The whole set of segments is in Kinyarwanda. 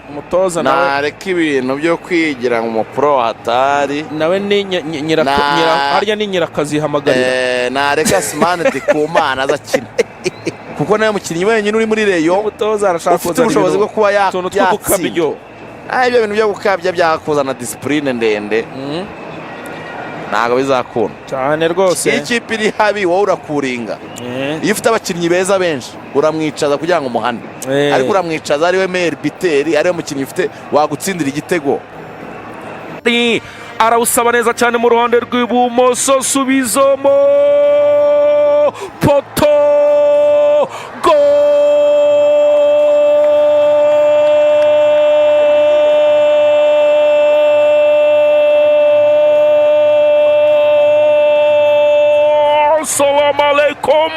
umutoza nawe nareka ibintu byo kwigira mu pro hatari nawe ni harya ni nyirakazi hamagarira nareka Simani Kumana azakina kuko nawe mukinnyi wenyine uri muri Rayon umutoza arashaka kuzana ubushobozi bwo kuba yatsinda ibyo bintu byo gukabya byakuzana discipline ndende ntago bizakunda cyane rwose. ikipe iri habi wowe urakuringa iyo ufite abakinnyi beza benshi uramwicaza kugira ngo umuhane ariko uramwicaza ariwe maire biteri ariwe mukinnyi ufite wagutsindira igitego arawusaba neza cyane mu ruhande rw'ibumoso subizamo poto Salam alaikum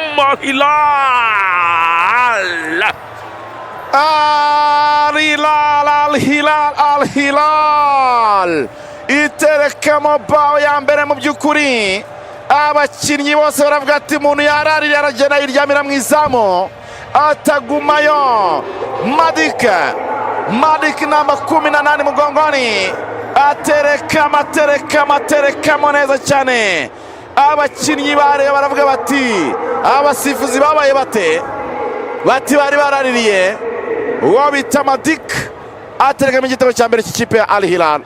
Al-Hilal iterekamo bawo ya mbere mu by'ukuri abakinnyi bose baravuga ati umuntu yararira aragenda yiryamira mu izamu atagumayo Madik namba 18 mugongoni aterekamo neza cyane abakinnyi bareba baravuga bati abasifuzi babaye bati bari baraririye uwo bita Madik aterekamo igitego cya mbere cy'ikipe ya Al-Hilal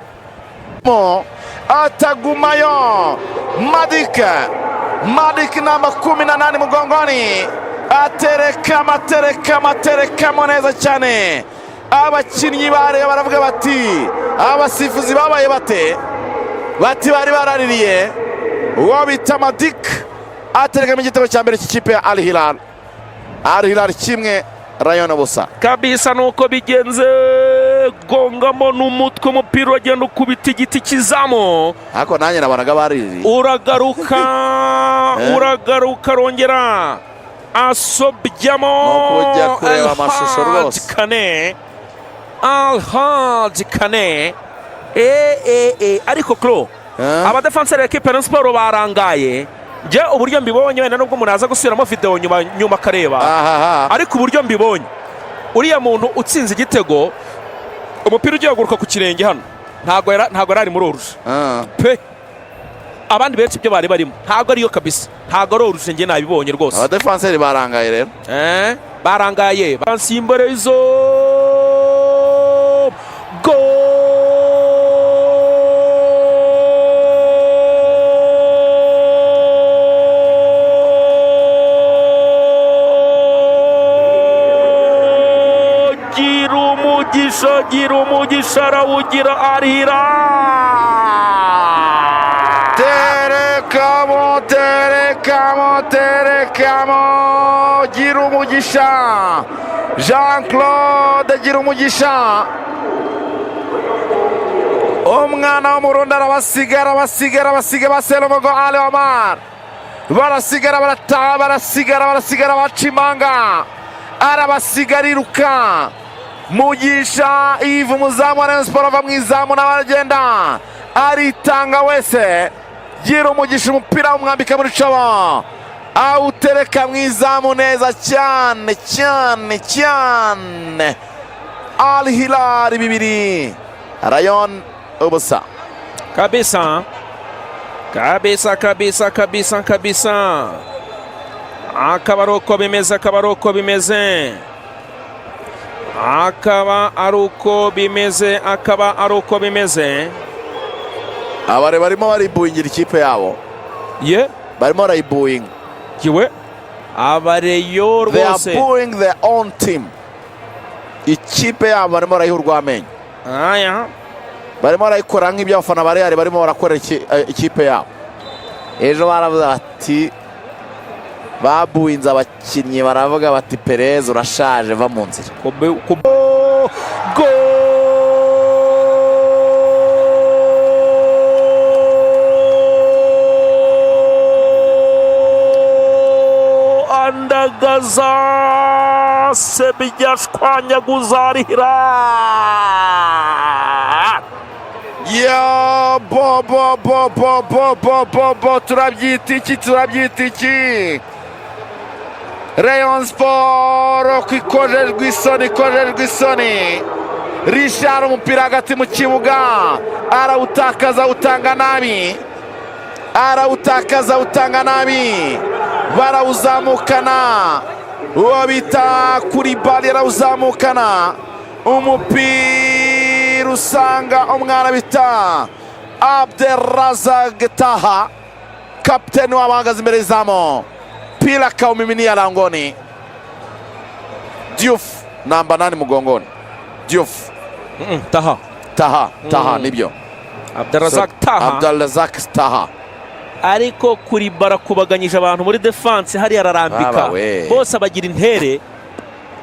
atagumayo Madik namba 18 mugongoni aterekamo neza cyane abakinnyi bareba baravuga bati abasifuzi babaye bati bari baraririye uwo bita Madik aterekamo igitego cya mbere cy'ikipe ya Al-Hilal kimwe Rayon busa kabisa nuko bigenze gongamo n'umutwe umupira wagenda ukubita igiti kizamo ariko nanjye nabonaga baririye uragaruka rongera asobyamo kujya kureba amashusho rwose Al-Hajj Kane ariko kro abadefanseri ekipe ya Sport barangaye je uburyo mbibonye wenda nubwo munaza gusubiramo video nyuma kareba ariko uburyo mbibonye uriya muntu utsinze igitego umupira ugiye guruka ku kirenge hano ntago ari muri oruje pe abandi benshi byo bari barimo ntago ariyo kabisa ntago ari oruje nge nabibonye rwose abadefanseri barangaye rero barangaye bansimbere izo gira umugisha arawugira Al-Hilal terekamo gira umugisha Jean-Claude gira umugisha umwana w'umurundi arabasigara baselomogo Ali Omar barasigara bacimanga arabasigara iruka Mugisha Yves umuzamu wa Rayon Sport ava mu izamu n'abagenda aritanga wese gira umugisha umupira umwambika muri cobo awutereka mu izamu neza cyane Al-Hilal 2 Rayon ubusa kabisa akaba ari uko bimeze abare barimo baribuingira ikipe yabo barimo barayibuinga abareyo rwose they are booing their own team ikipe yabo barimo barayiha urwamenyo barimo barayikora nk'ibyo abafana bari barimo barakorera ikipe yabo ejo baravuze bati babuinze abakinnyi baravuga bati Perez urashaje va mu nzira andagaza sebyashwanyaguza Al-Hilal ya bo turabyita iki Rayon Sport kwikorerwa isoni Richard umupira hagati mu kibuga arawutakaza utanga nabi barawuzamukana uwo bita kuri bali arawuzamukana umupira usanga umwana bita Abdelrazak Taha kapiteni wabahagaze imbere y'izamu pila kaumiminia langoni Diouf namba 8 mugongoni Diouf Taha nibyo Abdelrazak Taha ariko kuri barakubaganyije abantu muri defense hari ararambika bose abagira intere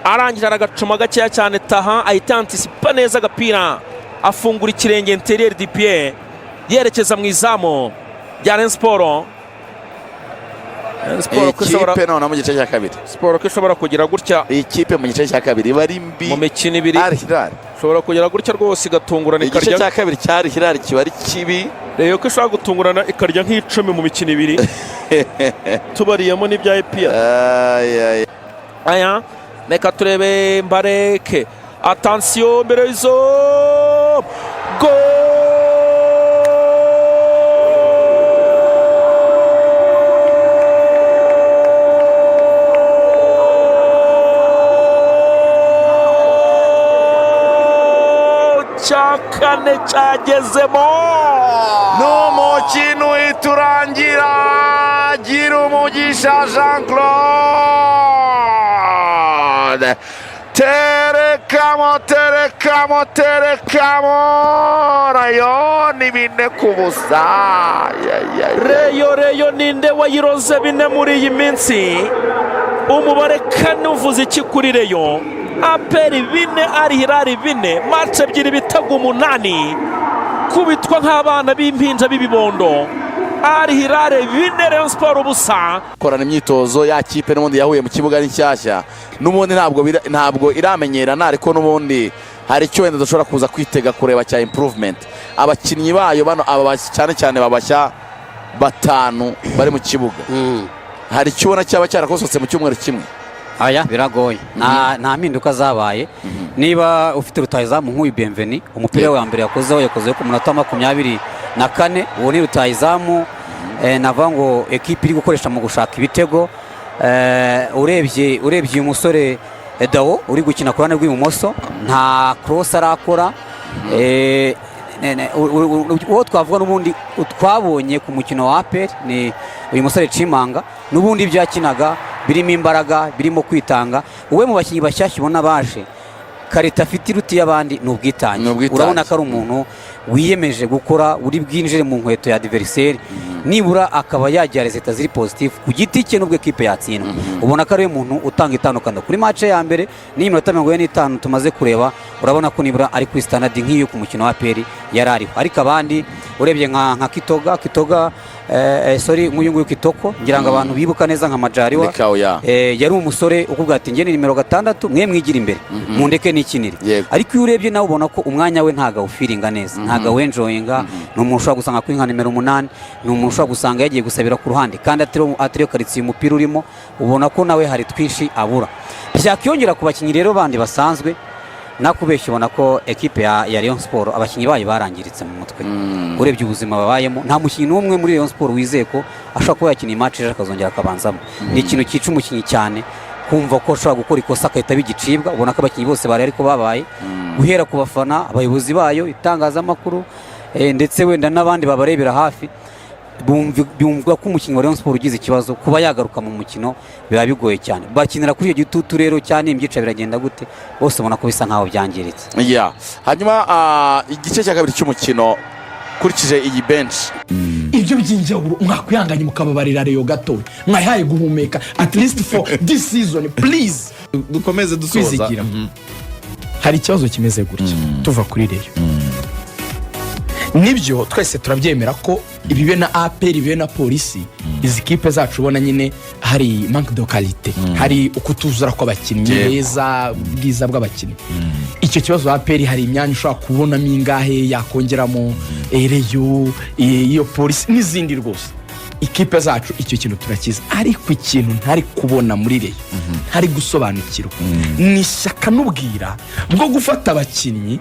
arangije aragacuma gakeya cyane Taha ahita anticipa neza agapira afungura ikirenge interieur du pied yerekeza mu izamu rya Rayon Sport. Ikipe none mu gice cya kabiri Sport ko ishobora kugira gutya ikipe mu gice cya kabiri bari mbi mu mikino ibiri ishobora kugira gutya rwose igatungurana ikarya igice cya kabiri cyari Hilal kibari kibi rero ko ishobora gutungurana ikarya nk'icumi mu mikino ibiri tubariyemo n'ibya EPR aya reka turebe Mbareke attention mbere y'izo go cyakane cyagezemo n'umukino iturangira gira umugisha Jean Claude terekamo Rayon 4-0 Rayon ninde wayiroze 4 muri iyi minsi umubare kane uvuze iki kuri Rayon aperi 4 ari Hilal 4 match ebyiri bitaga 8 kubitwa nk'abana b'impinja b'ibibondo ari Hilal 4 Rayon Sport ubusa korana imyitozo ya kipe n'ubundi yahuye mu kibuga n'ishyashya n'ubundi ntabwo iramenyerana ariko n'ubundi hari icyo wenda dushobora kuza kwitega kureba cya improvement abakinnyi bayo bano aba cyane babashya 5 bari mu kibuga hari icyo ubona cyaba cyarakosotse mu cyumweru kimwe aya biragoye nta mpinduka zabaye niba ufite rutahizamu nk'uyu Bienveni umupira wa mbere yakoze ku munota 24 uwo ni rutahizamu navuga ngo ekipe iri gukoresha mu gushaka ibitego urebye uyu musore Dawo uri gukina ku ruhande rw'ibumoso nta cross arakora uwo twavuga n'ubundi twabonye ku mukino wa APR ni uyu musore Chimanga n'ubundi ibyo yakinaga birimo imbaraga birimo kwitanga uwe mu bakinnyi bashyashya ubona baje karita afite iruti y'abandi n'ubwitange urabona ko ari umuntu wiyemeje gukora uri bwinjire mu nkweto ya adversaire nibura akaba yagira resultat ziri positive ku giti cye n'ubwo ekipe yatsindwa ubona ko ari umuntu utanga itandukana kuri match ya mbere ni minota 45 tumaze kureba urabona ko nibura ari kuri standard nk'iyo ku mukino wa APR yarariho ariko abandi urebye nka Kitoga sorry nk'uyu Kitoko ngira ngo abantu bibuka neza nka Majariwa yari umusore ukubwa ati nge ni nimero 6 mwe mwigira imbere mundeke n'ikinire ariko iyo urebye nawe ubona ko umwanya we ntaga ufiringa neza ntaga wenjoyinga no umuntu ushobora gusanga kuri nka nimero 8 no umuntu ushobora gusanga yagiye gusabira ku ruhande kandi atiriyo karitsiye umupira urimo ubona ko nawe hari twishi abura byakiyongera ku bakinnyi rero bandi basanzwe nakubeshye ubona ko ekipe ya Rayon Sport abakinnyi bayo barangiritse mu mutwe urebye ubuzima babayemo nta mukinnyi n'umwe muri Rayon Sport wizeye ko ashobora kuba yakina match ejo akazongera akabanzamo ni ikintu cyica umukinnyi cyane kumva ko ashobora gukora ikosa akahita bigicibwa ubona ko abakinnyi bose bari ariko babaye guhera ku bafana abayobozi bayo itangazamakuru ndetse wenda n'abandi babarebera hafi bumva ko umukinnyi wa Rayon Sport ugize ikibazo kuba yagaruka mu mukino biba bigoye cyane bakinira kuri iyo gitutu rero cyane imyica biragenda gute bose ubona ko bisa nkaho byangiritse hanyuma igice cya kabiri cy'umukino kurikije iyi bench ibyo by'injyawuro mwakwihanganye mukababarira Rayon gato mwahaye guhumeka at least for this season please dukomeze dusoza hari ikibazo kimeze gutya tuva kuri Rayon nibyo twese turabyemera ko ibibe na APR ibibe na polisi izi kipe zacu ubona nyine hari manque de qualité hari ukutuzura kw'abakinnyi beza bwiza bw'abakinnyi icyo kibazo APR hari imyanya ushobora kubonamo ingahe yakongeramo Rayon iyo polisi n'izindi rwose ikipe zacu icyo kintu turakiza ariko ikintu ntari kubona muri Rayon ntari gusobanukirwa ni ishyaka n'ubwira bwo gufata abakinnyi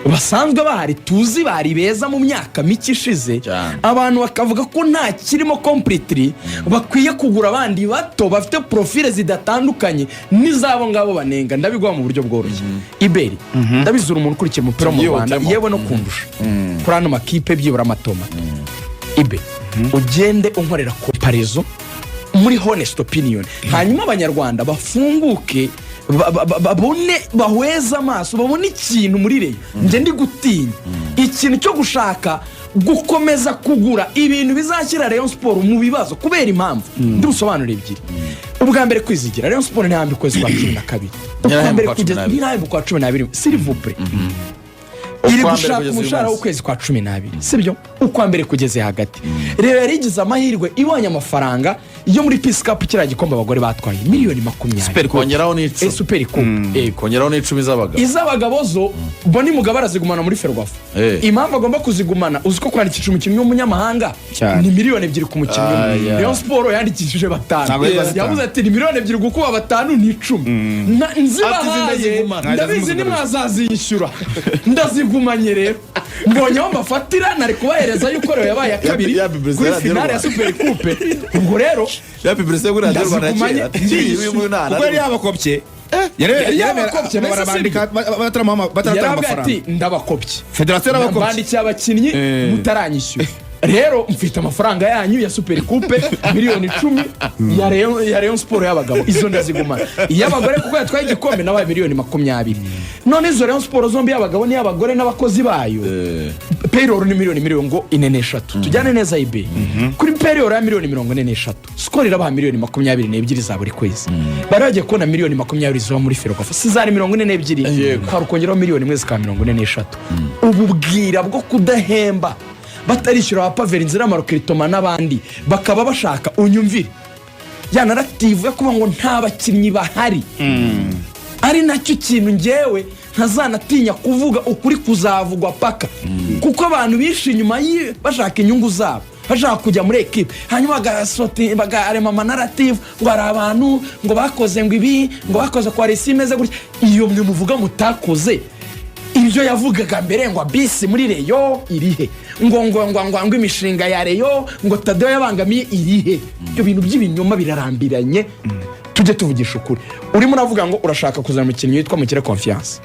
basanzwe bahari tuzi bari beza mu myaka mike ishize abantu bakavuga ko nta kirimo completely bakwiye kugura abandi bato bafite profile zidatandukanye n'izabo ngabo banenga ndabigwa mu buryo bworoshye iberi ndabizura umuntu ukurikiye umupira mu Rwanda yewe no kundusha kuri ano makipe byibura amatoma ibe ugende unkorera comparaison muri honest opinion hanyuma abanyarwanda bafunguke babone bahweza amaso babone ikintu muri Rayon nje ndi gutinya ikintu cyo gushaka gukomeza kugura ibintu bizashyira Rayon Sport mu bibazo kubera impamvu ndusobanura ebyiri ubwa mbere kwizigira Rayon Sport ntihambi kwezi kwa 12 ubwa mbere kugeza ntihambi kwa 12 s'il vous plaît iri gushaka umushahara w'ukwezi kwa 12 sibyo uko mbere kugeze hagati rero yarigize amahirwe ibonye amafaranga yo muri Peace Cup kira gikombe abagore batwaye miliyoni 20 super kongeraho n'icumi super coupe kongeraho n'icumi izabagabo zo boni mugabara zigumana muri ferwafa impamvu agomba kuzigumana uziko kwandikisha umukinnyi w'umunyamahanga ni miliyoni 2 ku mukinnyi Rayon Sport yandikishije 5 yavuze ati ni miliyoni 2 gukuba 5 ni 10 nzibahaye ndabizi nimwazazishyura ndazigumanye rero mbonye aho mbafatira nari kubahereza yuko rero yabaye ya kabiri kuri finale ya super coupe ubwo rero yapi brese gura Rwanda kuko yari yabakopye yabakopye barabandika batarama amafaranga ndabakopye federation y'abakopye bandikiye abakinnyi mutaranyishyura rero mfite amafaranga yanyu ya super coupe miliyoni 10 ya Rayon Sport y'abagabo izo ndazigumana iy'abagore kuko yatwaye igikombe nabaye miliyoni 20 none izo Rayon Sport zombi y'abagabo n'iy'abagore n'abakozi bayo payroll ni miliyoni ngo 43 tujyane neza ibe kuri payroll ya miliyoni 43 skori irabaha miliyoni 22 za buri kwezi baragiye kubona miliyoni 20 zo muri ferwafa sizari 42 kwa rukongeraho miliyoni 43 ububwira bwo kudahemba batarishyura abapavera inzira y'amarokiritoma n'abandi bakaba bashaka unyumvire ya narrative yo kuba ngo nta bakinnyi bahari ari nacyo kintu ngewe ntazanatinya kuvuga ukuri kuzavugwa paka kuko abantu bishe inyuma bashaka inyungu zabo bashaka kujya muri equipe hanyuma bagarema narrative ngo ari abantu ngo bakoze ngo ibi ngo bakoze kwa resi imeze gutya iyo mwe muvuga mutakoze ibyo yavugaga mbere ngo bisi muri Rayon irihe ngo imishinga ya Rayon ngo Tadeo yabangamiye irihe ibyo bintu by'ibinyoma birarambiranye tujye tuvugisha ukuri urimo uravuga ngo urashaka kuzana umukinnyi witwa Mukire Confiance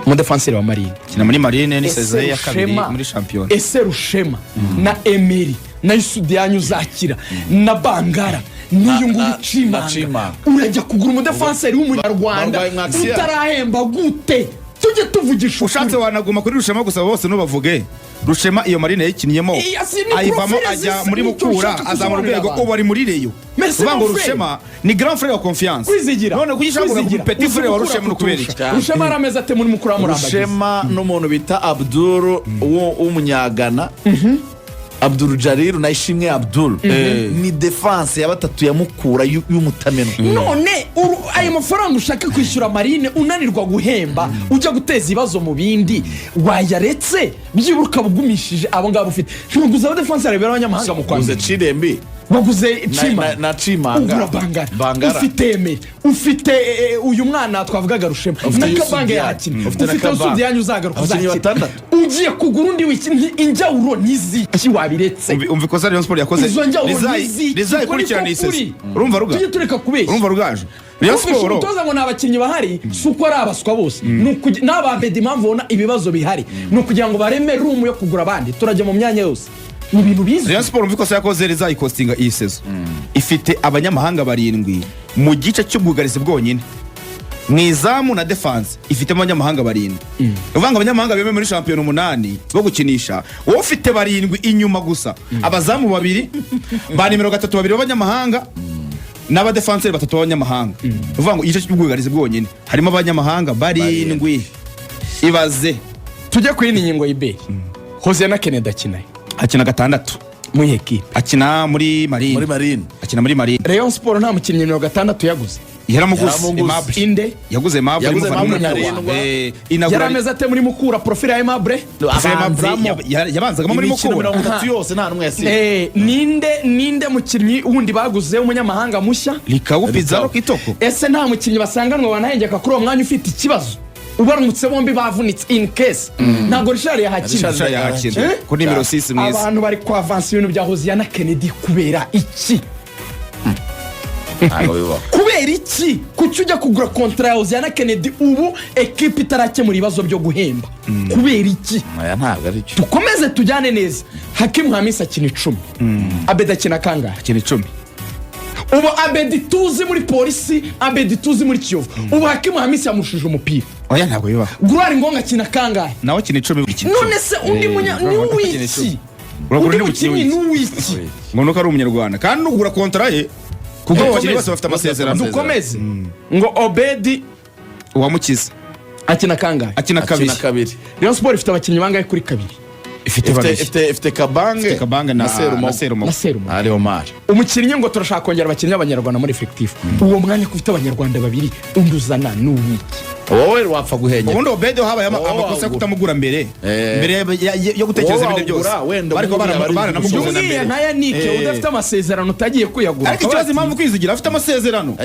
mu defenseur wa Marine kina muri Marine ni saison ya kabiri muri champion ese Rushema na Emery na Yusudianyu Zakira na Bangara niyo nguri Chimanga urajya kugura mu defenseur w'umunyarwanda utarahemba gute tujye tuvugisha ushatse wanaguma kuri Rushema gusa bose nubavuge Rushema iyo Marine yikinyemo ayivamo ajya muri Mukura azamura urwego ubu ari muri Rayon uvango Rushema ni grand frère wa Confiance none kugishangura ku petit frère wa Rushema n'ukubera Rushema arameze ate muri Mukura murambagiza Rushema n'umuntu bita Abdul w'umunyagana Abdul Jarir na Ishimwe Abdul ni defense ya batatu ya Mukura y'umutameno none ayo mafaranga ushaka kwishyura Marine unanirwa guhemba ujya guteza ibibazo mu bindi wayaretse byiburuka bugumishije abo ngabo ufite ntuguza aba defense ya abanyamahanga mu Rwanda Chirembi baguze Chimanga Bangara ufite Emery ufite uyu mwana twavugaga Rushema n'akabange yakina ufite Usudianyu uzagaruka uzakina ugiye kugura undi injawuro niziki wabiretse umva ikosa Rayon Sport yakoze rizayi kurikirana isese urumva ruga tujye tureka kubeshya urumva rugaje Rayon Sport umutoza ngo nabakinnyi bahari suko ari abaswa bose n'abambede impamvu bona ibibazo bihari nukugira ngo bareme room yo kugura abandi turajya mu myanya yose ni ibintu bizi Rayon Sport umva ikosa yakoze rizayi costinga iyi season ifite abanyamahanga 7 mu gice cy'ubwugarizi bwonyine mwizamu na defense ifite abanyamahanga 7 uvanga abanyamahanga beme muri champion 8 bo gukinisha wowe ufite 7 inyuma gusa abazamu 2 ba nimero 3 2 b'abanyamahanga n'aba defenseur 3 b'abanyamahanga uvanga igice cy'ubwugarizi bwonyine harimo abanyamahanga 7 ibaze tujye kuri ni nyingo ibe Hose na Kennedy akina akina 6 mu ekipe akina muri marine akina muri marine. Rayon Sport nta mukinnyi nimero 6 yaguze yaramuguze inde yaguze Aimable yarameze ate muri Mukura profile ya Aimable yabanzagamo muri Mukura 30 yose nta numwe yasinze. ninde mukinnyi wundi baguze umunyamahanga mushya likawupiza kitoko. Ese nta mukinnyi basanganwa wanahengeka kuri uwo mwanya ufite ikibazo ubaramutse bombi bavunitse in case ntabwo Richard yahakina ku nimero 6 mwiza. Abantu bari kwa avance ibintu bya Hoziyana Kennedy kubera iki? Kubera iki kuki ujya kugura kontra ya Hoziyana Kennedy ubu ekipe itarakemura ibibazo byo guhemba? Kubera iki? Ntabwo ari cyo. Tukomeze tujyane neza. Hakim Hamisa akina 10, Abedi akina kangahe? Akina 10. Ubu Abedi tuzi muri polisi, Abedi tuzi muri Kiyovu. Ubu Hakim Hamisa yamushije umupira. Oya ntabwo biba. Gloire Ngonga akina kangahe? Nawe akina 10. None se undi n'uwiki? Uragura n'umukinnyi n'uwiki? ngo nuko ari umunyarwanda kandi ugura kontra ye kuko abakinnyi bose bafite amasezerano. Dukomeze ngo Obedi uwamukiza akina kangahe? Akina kabiri. Rayon Sport ifite abakinnyi bangahe kuri kabiri? Ifite Kabange na Serumo. Ari Omar. Umukinnyi ngo turashaka kongera abakinnyi b'abanyarwanda muri effective. Uwo mwanya ko ufite abanyarwanda babiri unduzana n'uwiki? Wowe wapfa guhenya. Ubundi Obedi habaye amakosa yo kutamugura mbere yo gutekereza ibindi byose. Ariko baranamuguze mbere. Naya Nike udafite amasezerano utagiye kuyagura. Ariko ikibazo impamvu kwizigira afite amasezerano.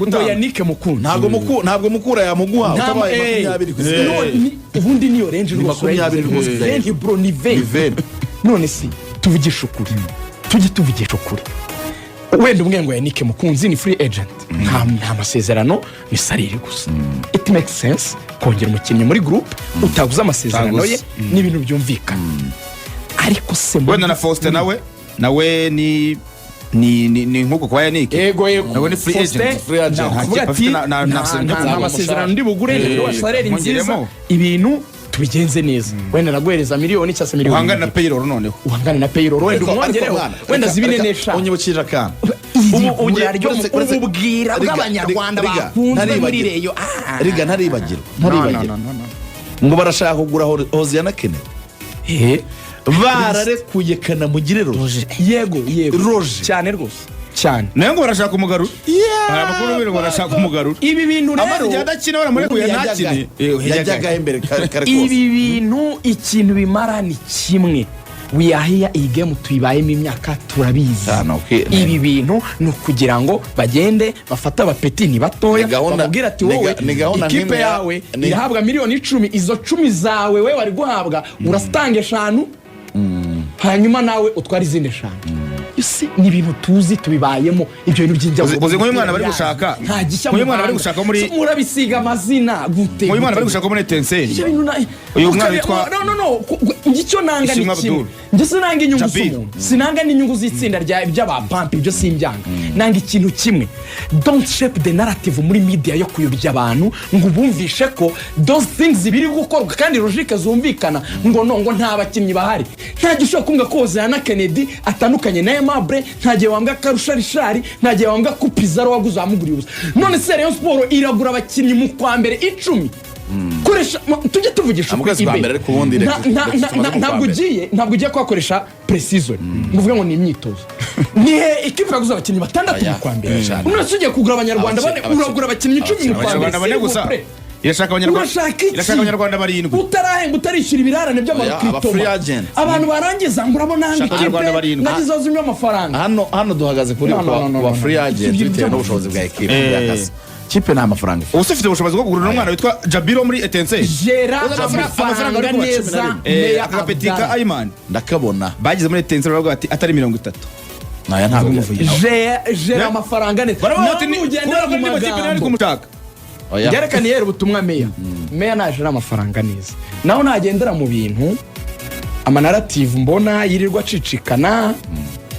Ngo ya Nike mukunda. Ntabwo Mukura yamuguha utabaye 20. Ubundi niyo range rwose. Range bro ni ve. None si tuvugisha ukuri. Tuvugisha ukuri. Wenda umwe ngo ya Nike mukunzi ni free agent. Nta masezerano ni salary gusa. It makes sense kongera umukinnyi muri group utaguza amasezerano ye n'ibintu byumvikana. Ariko se wenda na Faustin nawe ni nkuko kwa Yannick. Nawe ni free agent. Nta masezerano ndi bugure rero salary nziza ibintu tubigenze neza. Wenda naguhereza miliyoni cyangwa se miliyoni. Uhangana na payroll noneho. Uhangana na payroll wenda umwongereho. Wenda zibinenesha. Unyibukije akana. Ububwira bw'abanyarwanda bakunze muri Rayon. Riga ntaribagiro. Ngo barashaka kugura Hoziyana Kennedy. Bararekuye Kanamugire Roger. Yego Roger. Cyane rwose. Cyane. Nayo ngo barashaka umugarura. Amakuru biri ngo barashaka umugarura. Ibi bintu rero amaze yadakina baramurekuye ntakine. Yajyaga imbere kare kose. Ibi bintu ikintu bimara ni kimwe. We are here iyi game tuyibayemo imyaka turabizi. Ibi bintu ni kugira ngo bagende bafata abapeti ni batoya bakubwira ati wowe ikipe yawe irahabwa miliyoni 10 izo 10 zawe we wari guhabwa urastange 5 hanyuma nawe utwara izindi 5. Isi ni ibintu tuzi tubibayemo ibyo bintu by'injya uzi nk'uyu mwana bari gushaka nta gishya nk'uyu mwana bari gushaka muri murabisiga amazina gute nk'uyu mwana bari gushaka muri Tenseri uyu mwana witwa no ngicyo nanga ni kimwe njye sinanga inyungu z'umuntu sinanga n'inyungu z'itsinda ry'abapampi ibyo simbyanga nanga ikintu kimwe don't shape the narrative muri media yo kuyobya abantu ngo bumvishe ko those things biri gukorwa kandi logique zumvikana ngo nta bakinnyi bahari nta gisho kumwe koza ya Kennedy atandukanye na Aimable ntagiye wambwa karusha Richard ntagiye wambwa kupizaro waguza amuguriye ubusa none se Rayon Sport iragura abakinnyi mu kwa mbere 10 koresha tujye tuvugisha ntabwo ugiye kwakoresha precision nguvuga ngo ni imyitozo ni ikipe yaguza abakinnyi 6 mu kwa mbere none se ugiye kugura abanyarwanda bane uragura abakinnyi 10 mu kwa mbere gusa irashaka abanyarwanda 7 utarahenga utarishyura ibirarane by'amarukitoma abantu barangiza ngo urabona nagize azumye amafaranga hano duhagaze kuri wa free agent bitewe n'ubushobozi bwa ekipe y'akazi kipe nta mafaranga ubu ufite ubushobozi bwo kugura n'umwana witwa Jabiro muri Etenseri Gera amafaranga neza akapetika Ayman ndakabona bagize muri Etenseri baravuga ati atari 30 naya ntabwo muvuye Gera amafaranga neza ugendera mu magambo ari kumutaka Gerekaniye rero ubutumwa meya naje n'amafaranga neza naho nagendera mu bintu amanarative mbona yirirwa cicikana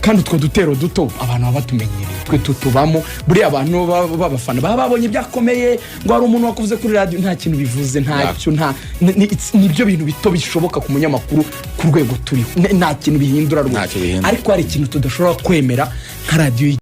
kandi utwo dutero duto abantu babatumenyereye twe tutubamo buri abantu babafana babonye byakomeye ngo hari umuntu wakuvuze kuri radio nta kintu bivuze ntacyo nibyo bintu bito bishoboka ku munyamakuru ku rwego turi nta kintu bihindura rwose ariko hari ikintu tudashobora kwemera nka radio